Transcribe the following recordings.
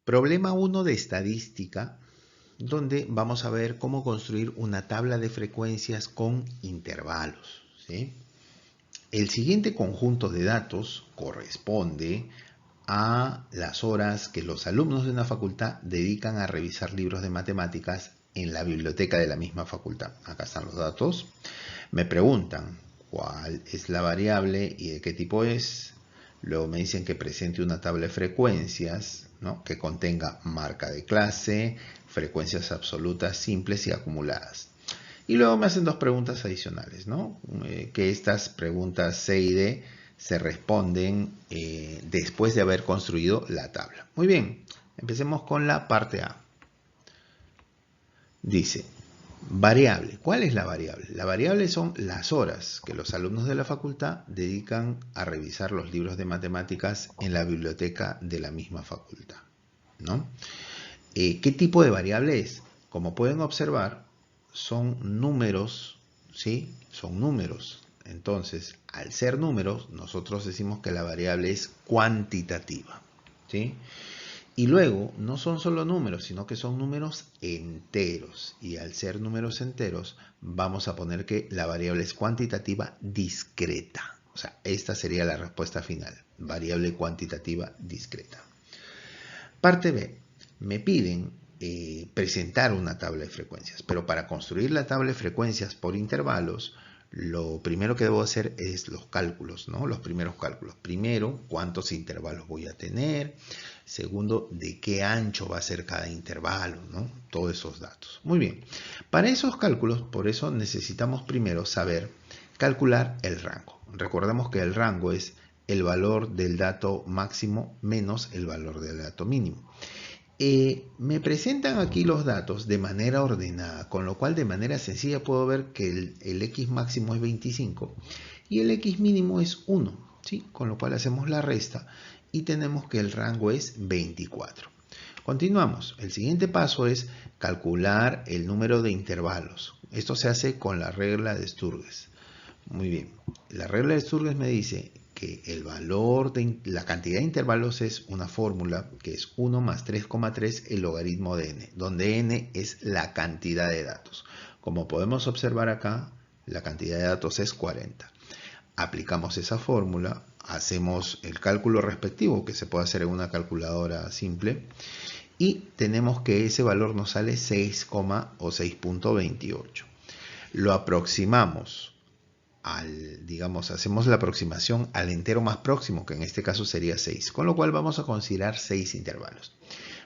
Problema 1 de estadística, donde vamos a ver cómo construir una tabla de frecuencias con intervalos, ¿sí? El siguiente conjunto de datos corresponde a las horas que los alumnos de una facultad dedican a revisar libros de matemáticas en la biblioteca de la misma facultad. Acá están los datos. Me preguntan cuál es la variable y de qué tipo es. Luego me dicen que presente una tabla de frecuencias, ¿no?, que contenga marca de clase, frecuencias absolutas, simples y acumuladas. Y luego me hacen dos preguntas adicionales, ¿no? Que estas preguntas C y D se responden después de haber construido la tabla. Muy bien, empecemos con la parte A. Dice, variable. ¿Cuál es la variable? La variable son las horas que los alumnos de la facultad dedican a revisar los libros de matemáticas en la biblioteca de la misma facultad, ¿no? ¿Qué tipo de variable es? Como pueden observar, son números, ¿sí? Son números. Entonces, al ser números, nosotros decimos que la variable es cuantitativa, ¿sí? Y luego, no son solo números, sino que son números enteros. Y al ser números enteros, vamos a poner que la variable es cuantitativa discreta. O sea, esta sería la respuesta final. Variable cuantitativa discreta. Parte B. Me piden presentar una tabla de frecuencias. Pero para construir la tabla de frecuencias por intervalos, lo primero que debo hacer es los cálculos, ¿no? Los primeros cálculos. Primero, cuántos intervalos voy a tener. Segundo, de qué ancho va a ser cada intervalo, ¿no? Todos esos datos. Muy bien. Para esos cálculos, por eso necesitamos primero saber calcular el rango. Recordemos que el rango es el valor del dato máximo menos el valor del dato mínimo. Me presentan aquí los datos de manera ordenada, con lo cual de manera sencilla puedo ver que el X máximo es 25 y el X mínimo es 1, ¿sí? Con lo cual hacemos la resta y tenemos que el rango es 24. Continuamos. El siguiente paso es calcular el número de intervalos. Esto se hace con la regla de Sturges. Muy bien. La regla de Sturges me dice que el valor de la cantidad de intervalos es una fórmula que es 1 más 3,3 el logaritmo de n, donde n es la cantidad de datos. Como podemos observar acá, la cantidad de datos es 40. Aplicamos esa fórmula, hacemos el cálculo respectivo que se puede hacer en una calculadora simple y tenemos que ese valor nos sale 6, o 6.28. Lo aproximamos digamos, hacemos la aproximación al entero más próximo, que en este caso sería 6, con lo cual vamos a considerar 6 intervalos.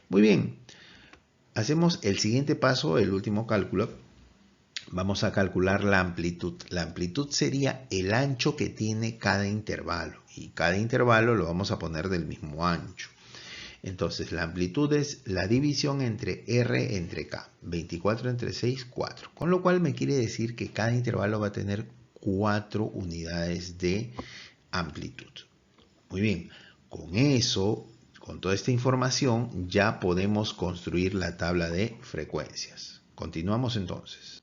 Muy bien, hacemos el siguiente paso, el último cálculo. Vamos a calcular la amplitud. La amplitud sería el ancho que tiene cada intervalo, y cada intervalo lo vamos a poner del mismo ancho. Entonces, la amplitud es la división entre R entre K. 24 entre 6, 4. Con lo cual me quiere decir que cada intervalo va a tener 4 unidades de amplitud. Muy bien, con eso, con toda esta información, ya podemos construir la tabla de frecuencias. Continuamos entonces.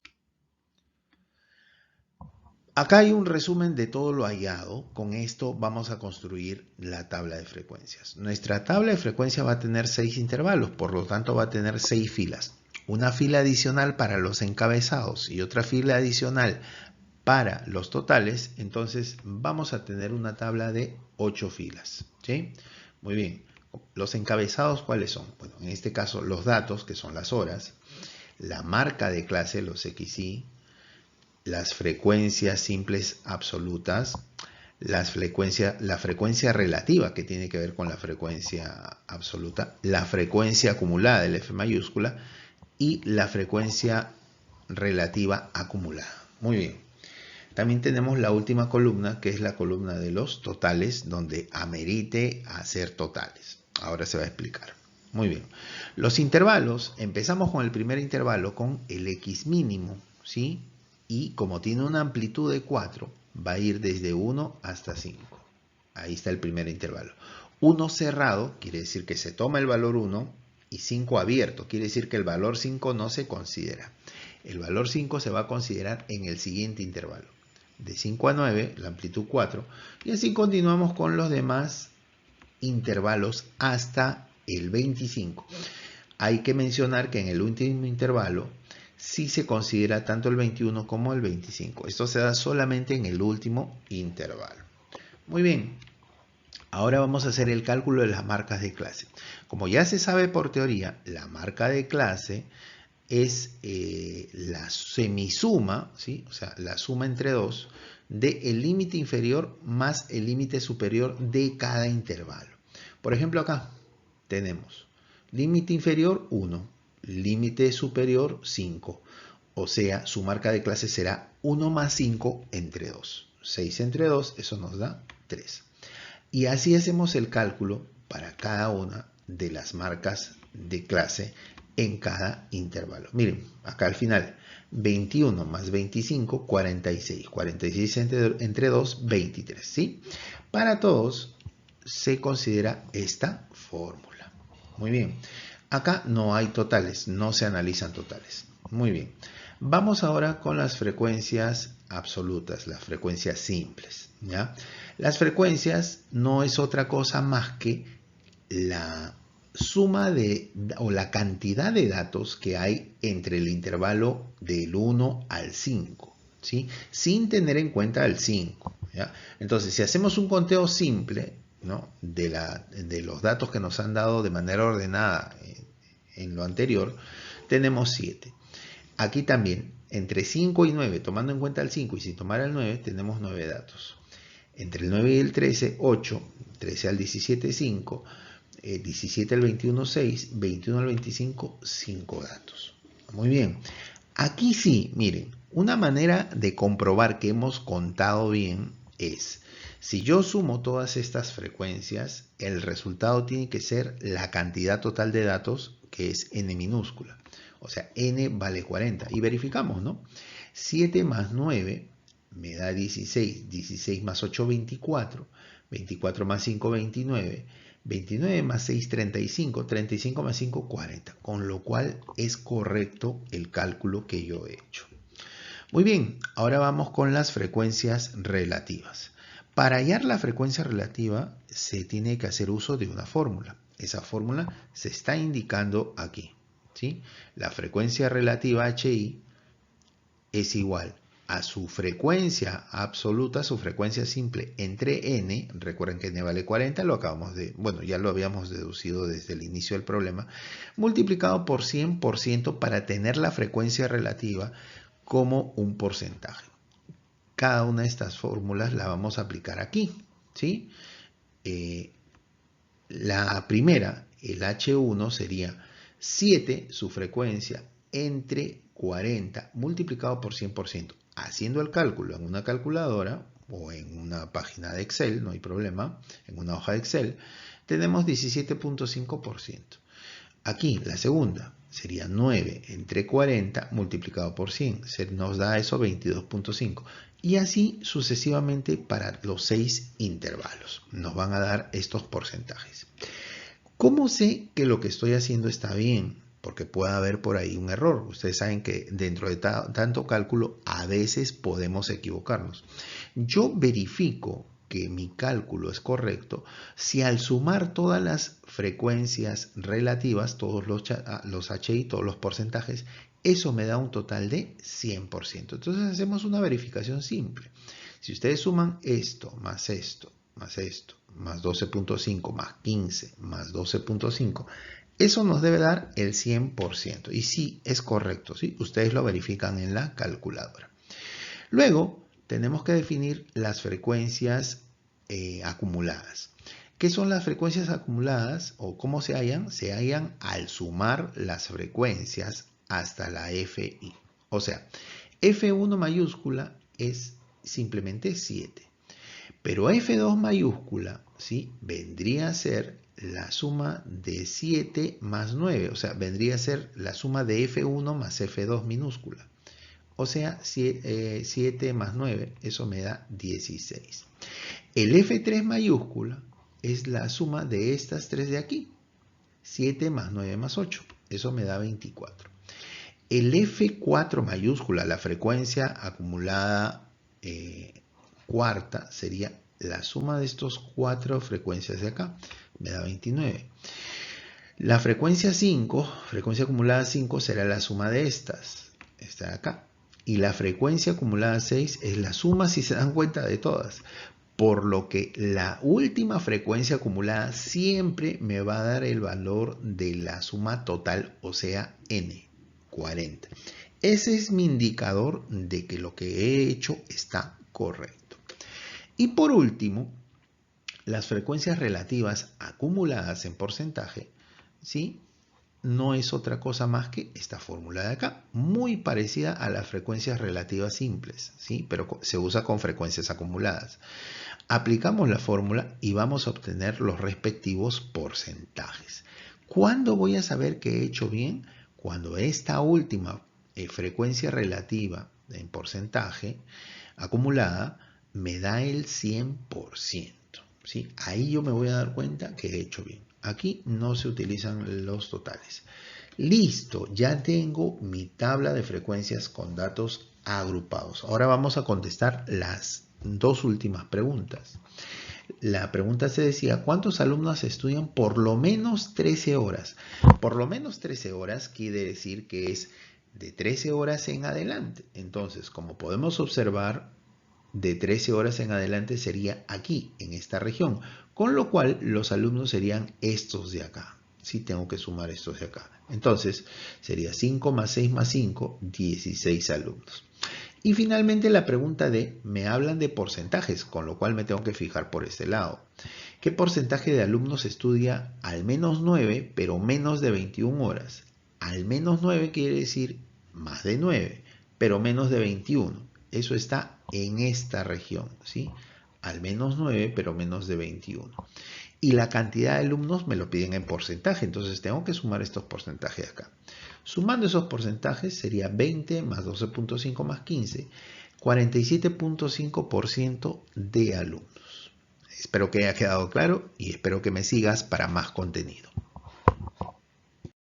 Acá hay un resumen de todo lo hallado. Con esto vamos a construir la tabla de frecuencias. Nuestra tabla de frecuencia va a tener 6 intervalos, por lo tanto va a tener 6 filas. Una fila adicional para los encabezados y otra fila adicional para los totales. Entonces vamos a tener una tabla de 8 filas, ¿sí? Muy bien. Los encabezados, ¿cuáles son? Bueno, en este caso los datos, que son las horas, la marca de clase, los XY, las frecuencias simples absolutas, la frecuencia relativa, que tiene que ver con la frecuencia absoluta, la frecuencia acumulada, el F mayúscula, y la frecuencia relativa acumulada. Muy bien. También tenemos la última columna, que es la columna de los totales, donde amerite hacer totales. Ahora se va a explicar. Muy bien. Los intervalos, empezamos con el primer intervalo con el X mínimo, ¿sí? Y como tiene una amplitud de 4, va a ir desde 1 hasta 5. Ahí está el primer intervalo. 1 cerrado quiere decir que se toma el valor 1 y 5 abierto quiere decir que el valor 5 no se considera. El valor 5 se va a considerar en el siguiente intervalo. De 5 a 9, la amplitud 4. Y así continuamos con los demás intervalos hasta el 25. Hay que mencionar que en el último intervalo sí se considera tanto el 21 como el 25. Esto se da solamente en el último intervalo. Muy bien. Ahora vamos a hacer el cálculo de las marcas de clase. Como ya se sabe por teoría, la marca de clase es la semisuma, ¿sí? O sea, la suma entre dos del límite inferior más el límite superior de cada intervalo. Por ejemplo, acá tenemos límite inferior 1, límite superior 5. O sea, su marca de clase será 1 más 5 entre 2. 6 entre 2, eso nos da 3. Y así hacemos el cálculo para cada una de las marcas de clase en cada intervalo. Miren, acá al final, 21 más 25, 46. 46 entre 2, 23. ¿Sí? Para todos se considera esta fórmula. Muy bien. Acá no hay totales, no se analizan totales. Muy bien. Vamos ahora con las frecuencias absolutas, las frecuencias simples, ¿ya? Las frecuencias no es otra cosa más que la suma o la cantidad de datos que hay entre el intervalo del 1 al 5, ¿sí? Sin tener en cuenta el 5, ¿ya? Entonces, si hacemos un conteo simple, ¿no? de los datos que nos han dado de manera ordenada en lo anterior, tenemos 7. Aquí también, entre 5 y 9, tomando en cuenta el 5 y sin tomar el 9, tenemos 9 datos. Entre el 9 y el 13, 8, 13 al 17, 5, 17 al 21, 6, 21 al 25, 5 datos. Muy bien. Aquí sí, miren, una manera de comprobar que hemos contado bien es, si yo sumo todas estas frecuencias, el resultado tiene que ser la cantidad total de datos, que es n minúscula. O sea, n vale 40. Y verificamos, ¿no? 7 más 9 me da 16. 16 más 8, 24. 24 más 5, 29. 29 más 6, 35. 35 más 5, 40. Con lo cual es correcto el cálculo que yo he hecho. Muy bien, ahora vamos con las frecuencias relativas. Para hallar la frecuencia relativa se tiene que hacer uso de una fórmula. Esa fórmula se está indicando aquí, ¿sí? La frecuencia relativa HI es igual a su frecuencia absoluta, su frecuencia simple entre n, recuerden que n vale 40, lo acabamos de, bueno, ya lo habíamos deducido desde el inicio del problema, multiplicado por 100% para tener la frecuencia relativa como un porcentaje. Cada una de estas fórmulas la vamos a aplicar aquí, ¿sí? La primera, el H1 sería 7, su frecuencia, entre 40 multiplicado por 100%. Haciendo el cálculo en una calculadora o en una página de Excel, no hay problema, en una hoja de Excel, tenemos 17.5%. Aquí la segunda sería 9 entre 40 multiplicado por 100. Nos da eso 22.5. Y así sucesivamente para los 6 intervalos. Nos van a dar estos porcentajes. ¿Cómo sé que lo que estoy haciendo está bien? Porque puede haber por ahí un error. Ustedes saben que dentro de tanto cálculo a veces podemos equivocarnos. Yo verifico que mi cálculo es correcto si al sumar todas las frecuencias relativas, todos los HI, todos los porcentajes, eso me da un total de 100%. Entonces hacemos una verificación simple. Si ustedes suman esto, más esto, más esto, más 12.5, más 15, más 12.5, eso nos debe dar el 100%. Y sí, es correcto, ¿sí? Ustedes lo verifican en la calculadora. Luego, tenemos que definir las frecuencias acumuladas. ¿Qué son las frecuencias acumuladas o cómo se hallan? Se hallan al sumar las frecuencias hasta la FI. O sea, F1 mayúscula es simplemente 7. Pero F2 mayúscula, ¿sí? Vendría a ser la suma de 7 más 9. O sea, vendría a ser la suma de F1 más F2 minúscula. O sea, 7 más 9, eso me da 16. El F3 mayúscula es la suma de estas tres de aquí. 7 más 9 más 8, eso me da 24. El F4 mayúscula, la frecuencia acumulada cuarta, sería la suma de estos 4 frecuencias de acá, me da 29. La frecuencia 5, frecuencia acumulada 5, será la suma de estas. Esta de acá. Y la frecuencia acumulada 6 es la suma, si se dan cuenta, de todas. Por lo que la última frecuencia acumulada siempre me va a dar el valor de la suma total, o sea, n, 40. Ese es mi indicador de que lo que he hecho está correcto. Y por último, las frecuencias relativas acumuladas en porcentaje, ¿sí?, no es otra cosa más que esta fórmula de acá, muy parecida a las frecuencias relativas simples, ¿sí?, pero se usa con frecuencias acumuladas. Aplicamos la fórmula y vamos a obtener los respectivos porcentajes. ¿Cuándo voy a saber que he hecho bien? Cuando esta última frecuencia relativa en porcentaje acumulada me da el 100%. ¿Sí? Ahí yo me voy a dar cuenta que he hecho bien. Aquí no se utilizan los totales. Listo, ya tengo mi tabla de frecuencias con datos agrupados. Ahora vamos a contestar las dos últimas preguntas. La pregunta se decía, ¿cuántos alumnos estudian por lo menos 13 horas? Por lo menos 13 horas quiere decir que es de 13 horas en adelante. Entonces, como podemos observar, de 13 horas en adelante sería aquí, en esta región, con lo cual los alumnos serían estos de acá. Sí, tengo que sumar estos de acá. Entonces, sería 5 más 6 más 5, 16 alumnos. Y finalmente la pregunta de, me hablan de porcentajes, con lo cual me tengo que fijar por este lado. ¿Qué porcentaje de alumnos estudia al menos 9, pero menos de 21 horas? Al menos 9 quiere decir más de 9, pero menos de 21. Eso está en esta región, ¿sí? Al menos 9, pero menos de 21. Y la cantidad de alumnos me lo piden en porcentaje, entonces tengo que sumar estos porcentajes acá. Sumando esos porcentajes sería 20 más 12.5 más 15, 47.5% de alumnos. Espero que haya quedado claro y espero que me sigas para más contenido.